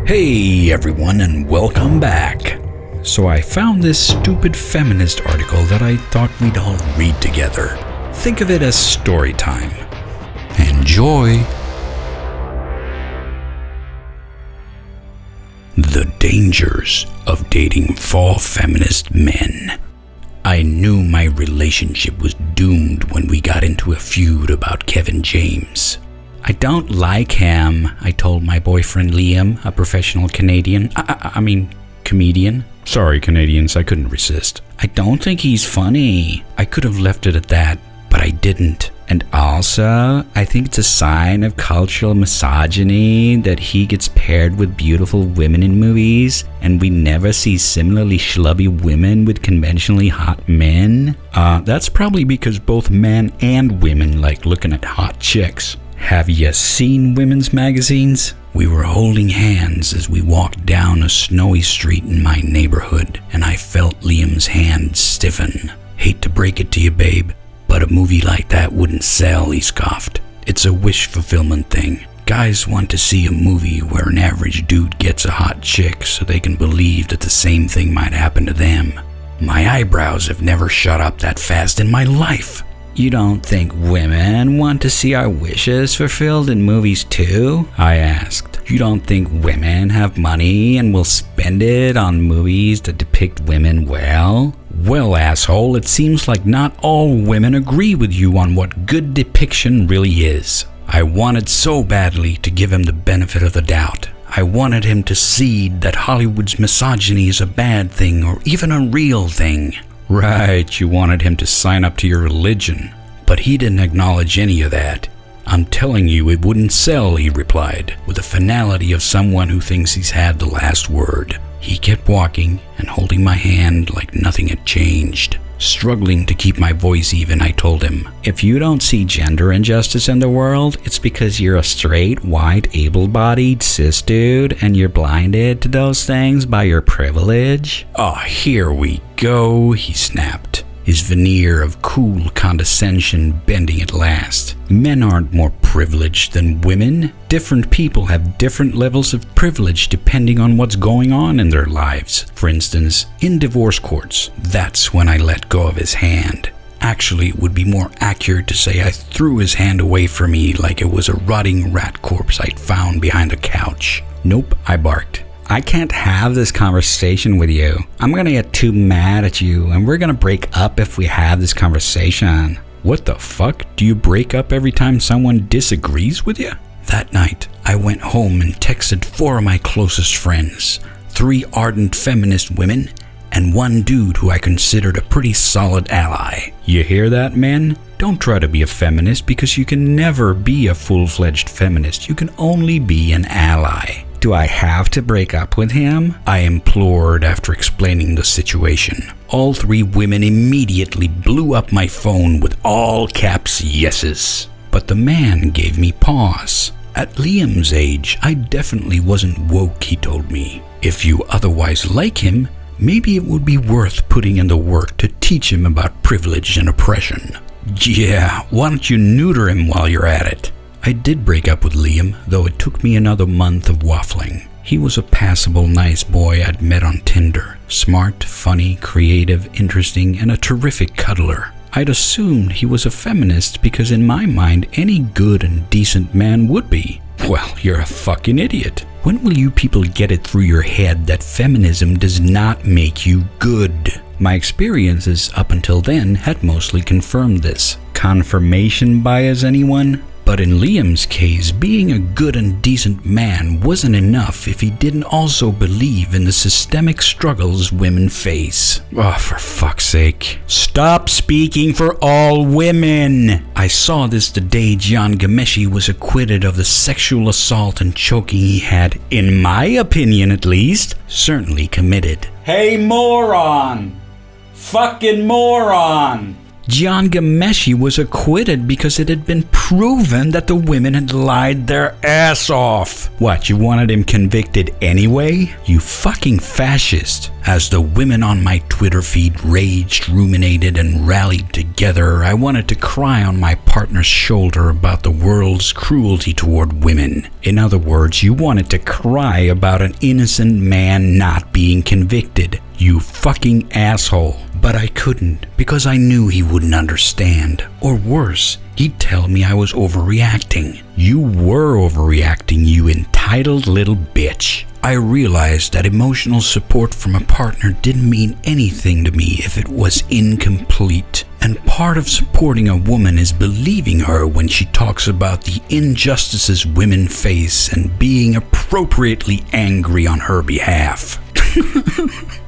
Hey everyone, and welcome back. So I found this stupid feminist article that I thought we'd all read together. Think of it as story time. Enjoy. The dangers of dating fall feminist men. I knew my relationship was doomed when we got into a feud about Kevin James. I don't like him, I told my boyfriend Liam, a professional Canadian. Comedian. Sorry, Canadians, I couldn't resist. I don't think he's funny. I could have left it at that, but I didn't. And also, I think it's a sign of cultural misogyny that he gets paired with beautiful women in movies, and we never see similarly schlubby women with conventionally hot men. That's probably because both men and women like looking at hot chicks. Have you seen women's magazines? We were holding hands as we walked down a snowy street in my neighborhood, and I felt Liam's hand stiffen. Hate to break it to you, babe, but a movie like that wouldn't sell, he scoffed. It's a wish fulfillment thing. Guys want to see a movie where an average dude gets a hot chick so they can believe that the same thing might happen to them. My eyebrows have never shut up that fast in my life. You don't think women want to see our wishes fulfilled in movies too? I asked. You don't think women have money and will spend it on movies that depict women well? Well, asshole, it seems like not all women agree with you on what good depiction really is. I wanted so badly to give him the benefit of the doubt. I wanted him to cede that Hollywood's misogyny is a bad thing or even a real thing. Right, you wanted him to sign up to your religion, but he didn't acknowledge any of that. I'm telling you it wouldn't sell, he replied, with the finality of someone who thinks he's had the last word. He kept walking and holding my hand like nothing had changed. Struggling to keep my voice even, I told him, if you don't see gender injustice in the world, it's because you're a straight, white, able-bodied cis dude and you're blinded to those things by your privilege. Oh, here we go, he snapped, his veneer of cool condescension bending at last. Men aren't more privileged than women. Different people have different levels of privilege depending on what's going on in their lives. For instance, in divorce courts, that's when I let go of his hand. Actually, it would be more accurate to say I threw his hand away from me like it was a rotting rat corpse I'd found behind a couch. Nope, I barked. I can't have this conversation with you. I'm gonna get too mad at you, and we're gonna break up if we have this conversation. What the fuck? Do you break up every time someone disagrees with you? That night, I went home and texted 4 of my closest friends, 3 ardent feminist women, and 1 dude who I considered a pretty solid ally. You hear that, men? Don't try to be a feminist because you can never be a full-fledged feminist. You can only be an ally. Do I have to break up with him? I implored after explaining the situation. All 3 women immediately blew up my phone with all caps yeses. But the man gave me pause. At Liam's age, I definitely wasn't woke, he told me. If you otherwise like him, maybe it would be worth putting in the work to teach him about privilege and oppression. Yeah, why don't you neuter him while you're at it? I did break up with Liam, though it took me another month of waffling. He was a passable, nice boy I'd met on Tinder. Smart, funny, creative, interesting, and a terrific cuddler. I'd assumed he was a feminist because in my mind, any good and decent man would be. Well, you're a fucking idiot. When will you people get it through your head that feminism does not make you good? My experiences up until then had mostly confirmed this. Confirmation bias, anyone? But in Liam's case, being a good and decent man wasn't enough if he didn't also believe in the systemic struggles women face. Oh, for fuck's sake. Stop speaking for all women! I saw this the day John Ghomeshi was acquitted of the sexual assault and choking he had, in my opinion at least, certainly committed. Hey moron! Fucking moron! Jian Ghomeshi was acquitted because it had been proven that the women had lied their ass off. What, you wanted him convicted anyway? You fucking fascist. As the women on my Twitter feed raged, ruminated, and rallied together, I wanted to cry on my partner's shoulder about the world's cruelty toward women. In other words, you wanted to cry about an innocent man not being convicted. You fucking asshole. But I couldn't, because I knew he wouldn't understand. Or worse, he'd tell me I was overreacting. You were overreacting, you entitled little bitch. I realized that emotional support from a partner didn't mean anything to me if it was incomplete. And part of supporting a woman is believing her when she talks about the injustices women face and being appropriately angry on her behalf.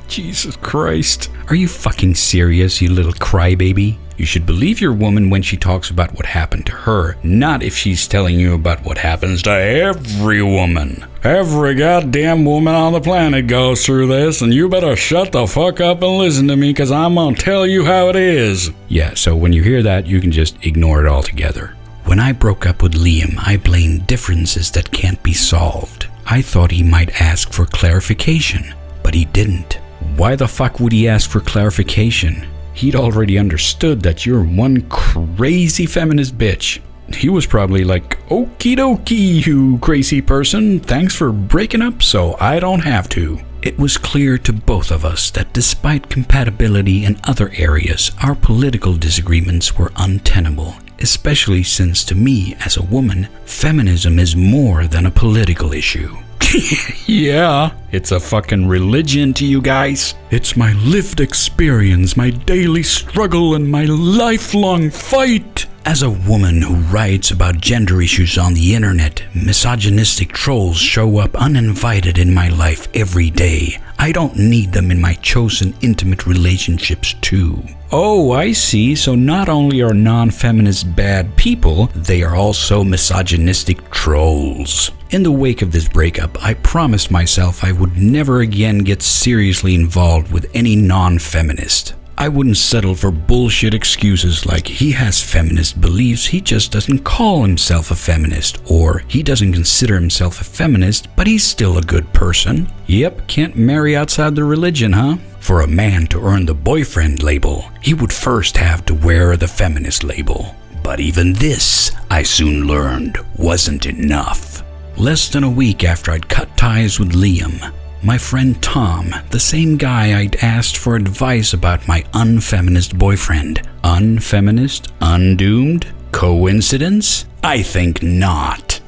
Jesus Christ. Are you fucking serious, you little crybaby? You should believe your woman when she talks about what happened to her, not if she's telling you about what happens to every woman. Every goddamn woman on the planet goes through this, and you better shut the fuck up and listen to me, because I'm gonna tell you how it is. Yeah, so when you hear that, you can just ignore it altogether. When I broke up with Liam, I blamed differences that can't be solved. I thought he might ask for clarification, but he didn't. Why the fuck would he ask for clarification? He'd already understood that you're one crazy feminist bitch. He was probably like, okie dokie, you crazy person. Thanks for breaking up so I don't have to. It was clear to both of us that despite compatibility in other areas, our political disagreements were untenable, especially since to me as a woman, feminism is more than a political issue. Yeah, it's a fucking religion to you guys. It's my lived experience, my daily struggle, and my lifelong fight. As a woman who writes about gender issues on the internet, misogynistic trolls show up uninvited in my life every day. I don't need them in my chosen intimate relationships too. Oh, I see. So not only are non-feminists bad people, they are also misogynistic trolls. In the wake of this breakup, I promised myself I would never again get seriously involved with any non-feminist. I wouldn't settle for bullshit excuses like he has feminist beliefs, he just doesn't call himself a feminist, or he doesn't consider himself a feminist, but he's still a good person. Yep, can't marry outside the religion, huh? For a man to earn the boyfriend label, he would first have to wear the feminist label. But even this, I soon learned, wasn't enough. Less than a week after I'd cut ties with Liam, my friend Tom, the same guy I'd asked for advice about my unfeminist boyfriend. Unfeminist? Undoomed? Coincidence? I think not.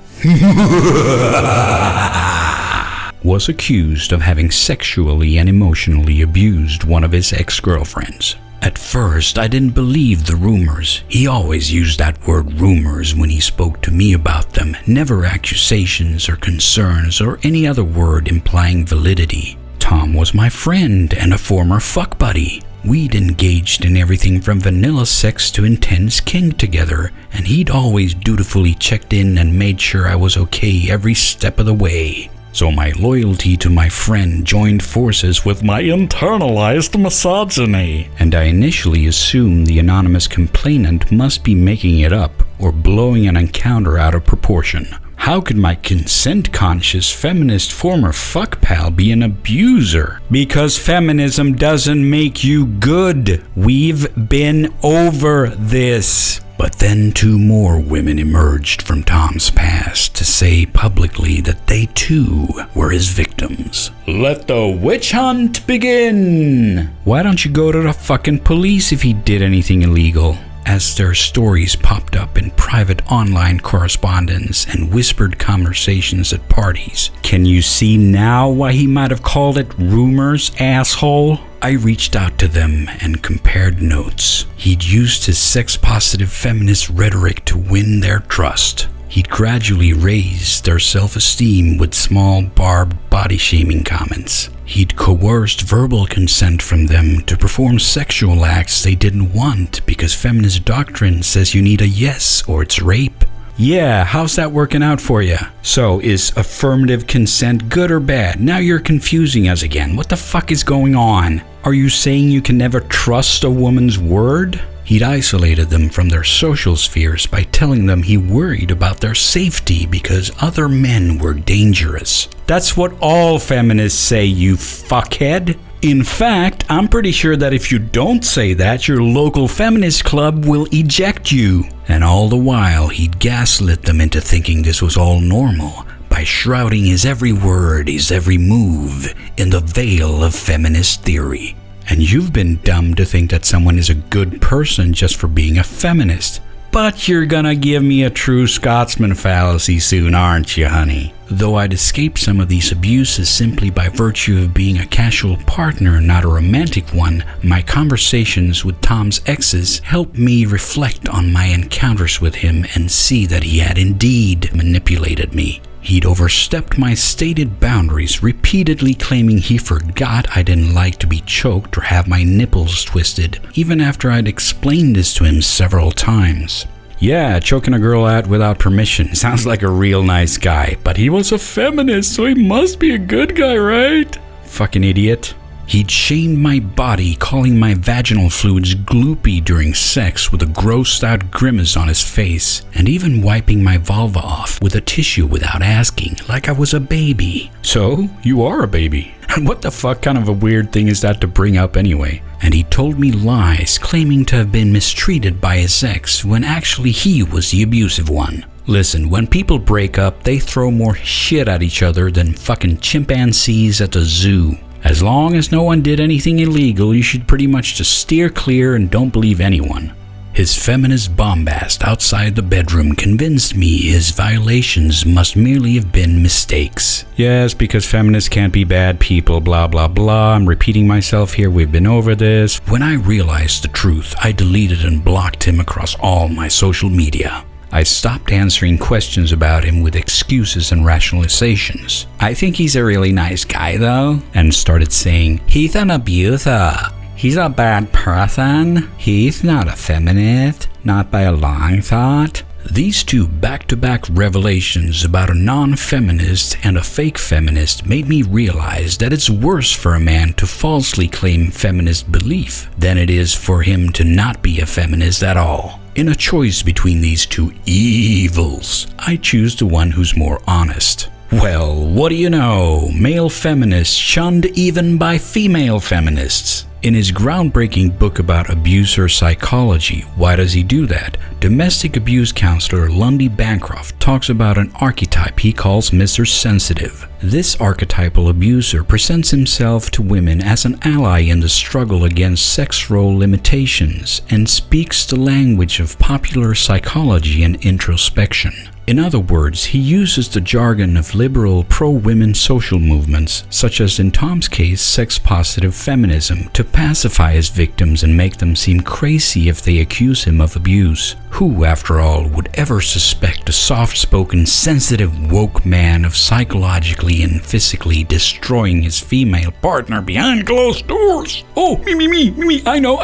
Was accused of having sexually and emotionally abused one of his ex-girlfriends. At first, I didn't believe the rumors. He always used that word rumors when he spoke to me about them, never accusations or concerns or any other word implying validity. Tom was my friend and a former fuck buddy. We'd engaged in everything from vanilla sex to intense kink together, and he'd always dutifully checked in and made sure I was okay every step of the way. So my loyalty to my friend joined forces with my internalized misogyny, and I initially assumed the anonymous complainant must be making it up or blowing an encounter out of proportion. How could my consent-conscious feminist former fuck pal be an abuser? Because feminism doesn't make you good. We've been over this. But then 2 more women emerged from Tom's past to say publicly that they too were his victims. Let the witch hunt begin! Why don't you go to the fucking police if he did anything illegal? As their stories popped up in private online correspondence and whispered conversations at parties. Can you see now why he might have called it rumors, asshole? I reached out to them and compared notes. He'd used his sex-positive feminist rhetoric to win their trust. He'd gradually raised their self-esteem with small, barbed body-shaming comments. He'd coerced verbal consent from them to perform sexual acts they didn't want because feminist doctrine says you need a yes or it's rape. Yeah, how's that working out for you? So, is affirmative consent good or bad? Now you're confusing us again. What the fuck is going on? Are you saying you can never trust a woman's word? He'd isolated them from their social spheres by telling them he worried about their safety because other men were dangerous. That's what all feminists say, you fuckhead. In fact, I'm pretty sure that if you don't say that, your local feminist club will eject you. And all the while, he'd gaslit them into thinking this was all normal by shrouding his every word, his every move in the veil of feminist theory. And you've been dumb to think that someone is a good person just for being a feminist. But you're gonna give me a true Scotsman fallacy soon, aren't you, honey? Though I'd escaped some of these abuses simply by virtue of being a casual partner, not a romantic one, my conversations with Tom's exes helped me reflect on my encounters with him and see that he had indeed manipulated me. He'd overstepped my stated boundaries, repeatedly claiming he forgot I didn't like to be choked or have my nipples twisted, even after I'd explained this to him several times. Yeah, choking a girl out without permission sounds like a real nice guy, but he was a feminist, so he must be a good guy, right? Fucking idiot. He'd shamed my body, calling my vaginal fluids gloopy during sex with a grossed out grimace on his face, and even wiping my vulva off with a tissue without asking, like I was a baby. So, you are a baby. And what the fuck kind of a weird thing is that to bring up anyway? And he told me lies, claiming to have been mistreated by his ex when actually he was the abusive one. Listen, when people break up, they throw more shit at each other than fucking chimpanzees at the zoo. As long as no one did anything illegal, you should pretty much just steer clear and don't believe anyone. His feminist bombast outside the bedroom convinced me his violations must merely have been mistakes. Yes, because feminists can't be bad people, blah blah blah. I'm repeating myself here, we've been over this. When I realized the truth, I deleted and blocked him across all my social media. I stopped answering questions about him with excuses and rationalizations. I think he's a really nice guy though, and started saying, he's an abuser. He's a bad person. He's not a feminist, not by a long thought. These two back-to-back revelations about a non-feminist and a fake feminist made me realize that it's worse for a man to falsely claim feminist belief than it is for him to not be a feminist at all. In a choice between these two evils, I choose the one who's more honest. Well, what do you know? Male feminists shunned even by female feminists. In his groundbreaking book about abuser psychology, Why Does He Do That?, domestic abuse counselor Lundy Bancroft talks about an archetype he calls Mr. Sensitive. This archetypal abuser presents himself to women as an ally in the struggle against sex role limitations and speaks the language of popular psychology and introspection. In other words, he uses the jargon of liberal pro-women social movements, such as in Tom's case, sex-positive feminism, to pacify his victims and make them seem crazy if they accuse him of abuse. Who, after all, would ever suspect a soft-spoken, sensitive, woke man of psychologically and physically destroying his female partner behind closed doors? Oh, me, I know.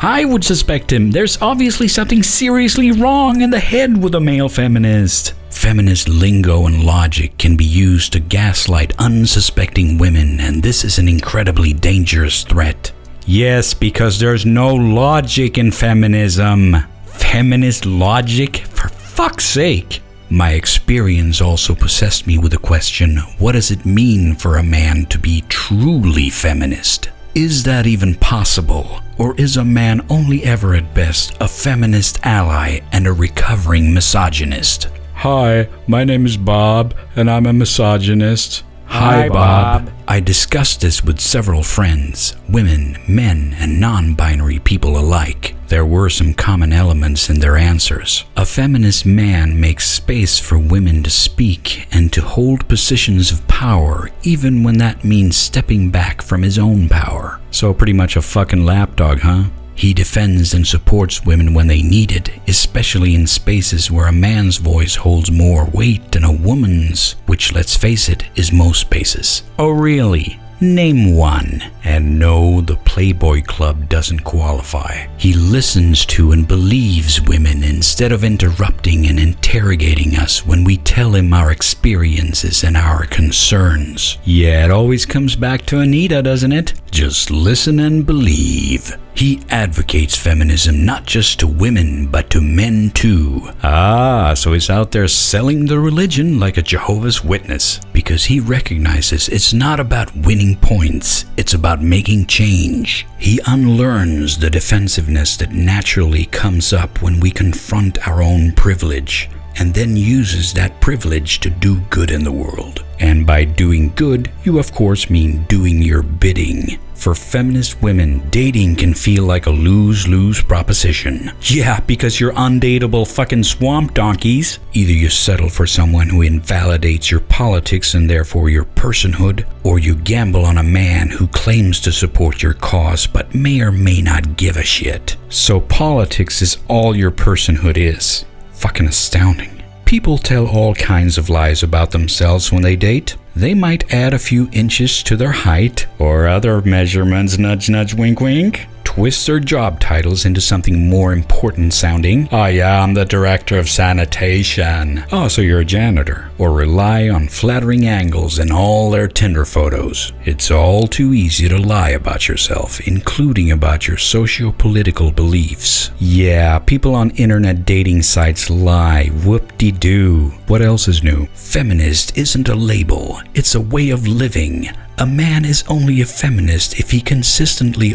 I would suspect him. There's obviously something seriously wrong in the head with a male feminist. Feminist lingo and logic can be used to gaslight unsuspecting women, and this is an incredibly dangerous threat. Yes, because there's no logic in feminism. Feminist logic? For fuck's sake! My experience also possessed me with the question, what does it mean for a man to be truly feminist? Is that even possible? Or is a man only ever at best a feminist ally and a recovering misogynist? Hi, my name is Bob, and I'm a misogynist. Hi, Bob. I discussed this with several friends, women, men, and non-binary people alike. There were some common elements in their answers. A feminist man makes space for women to speak and to hold positions of power, even when that means stepping back from his own power. So pretty much a fucking lapdog, huh? He defends and supports women when they need it, especially in spaces where a man's voice holds more weight than a woman's, which, let's face it, is most spaces. Oh really? Name one. And no, the Playboy Club doesn't qualify. He listens to and believes women instead of interrupting and interrogating us when we tell him our experiences and our concerns. Yeah, it always comes back to Anita, doesn't it? Just listen and believe. He advocates feminism not just to women, but to men too. So he's out there selling the religion like a Jehovah's Witness, because he recognizes it's not about winning points, it's about making change. He unlearns the defensiveness that naturally comes up when we confront our own privilege, and then uses that privilege to do good in the world. And by doing good, you of course mean doing your bidding. For feminist women, dating can feel like a lose-lose proposition. Yeah, because you're undateable fucking swamp donkeys. Either you settle for someone who invalidates your politics and therefore your personhood, or you gamble on a man who claims to support your cause but may or may not give a shit. So politics is all your personhood is. Fucking astounding. People tell all kinds of lies about themselves when they date. They might add a few inches to their height or other measurements, nudge nudge wink wink. Twist their job titles into something more important sounding. Oh yeah, I'm the director of sanitation. Oh, so you're a janitor. Or rely on flattering angles in all their Tinder photos. It's all too easy to lie about yourself, including about your socio-political beliefs. Yeah, people on internet dating sites lie. Whoop-de-doo. What else is new? Feminist isn't a label. It's a way of living. A man is only a feminist if he consistently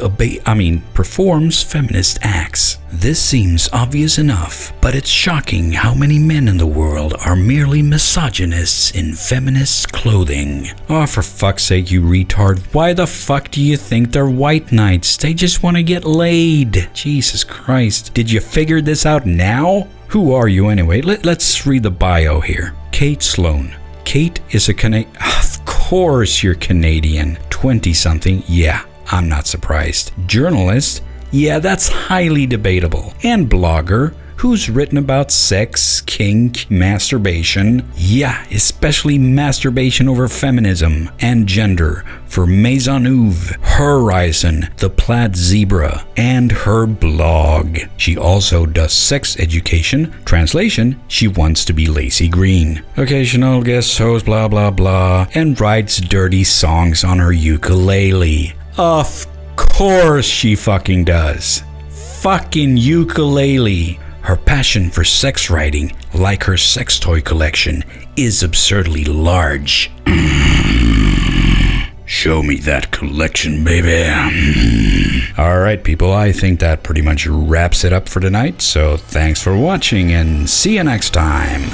performs feminist acts. This seems obvious enough, but it's shocking how many men in the world are merely misogynists in feminist clothing. Oh, for fuck's sake, you retard. Why the fuck do you think they're white knights? They just want to get laid. Jesus Christ. Did you figure this out now? Who are you anyway? Let's read the bio here. Kate Sloan. Kate is a Canadian. Of course you're Canadian. 20-something. Yeah, I'm not surprised. Journalist. Yeah, that's highly debatable. And blogger, who's written about sex, kink, masturbation. Yeah, especially masturbation over feminism and gender for Maisonneuve, Horizon, The Plaid Zebra, and her blog. She also does sex education. Translation, she wants to be Lacey Green. Occasional guest host, blah blah blah, and writes dirty songs on her ukulele. Of course she fucking does. Fucking ukulele. Her passion for sex writing, like her sex toy collection, is absurdly large. Show me that collection, baby. Alright, people, I think that pretty much wraps it up for tonight. So thanks for watching and see you next time.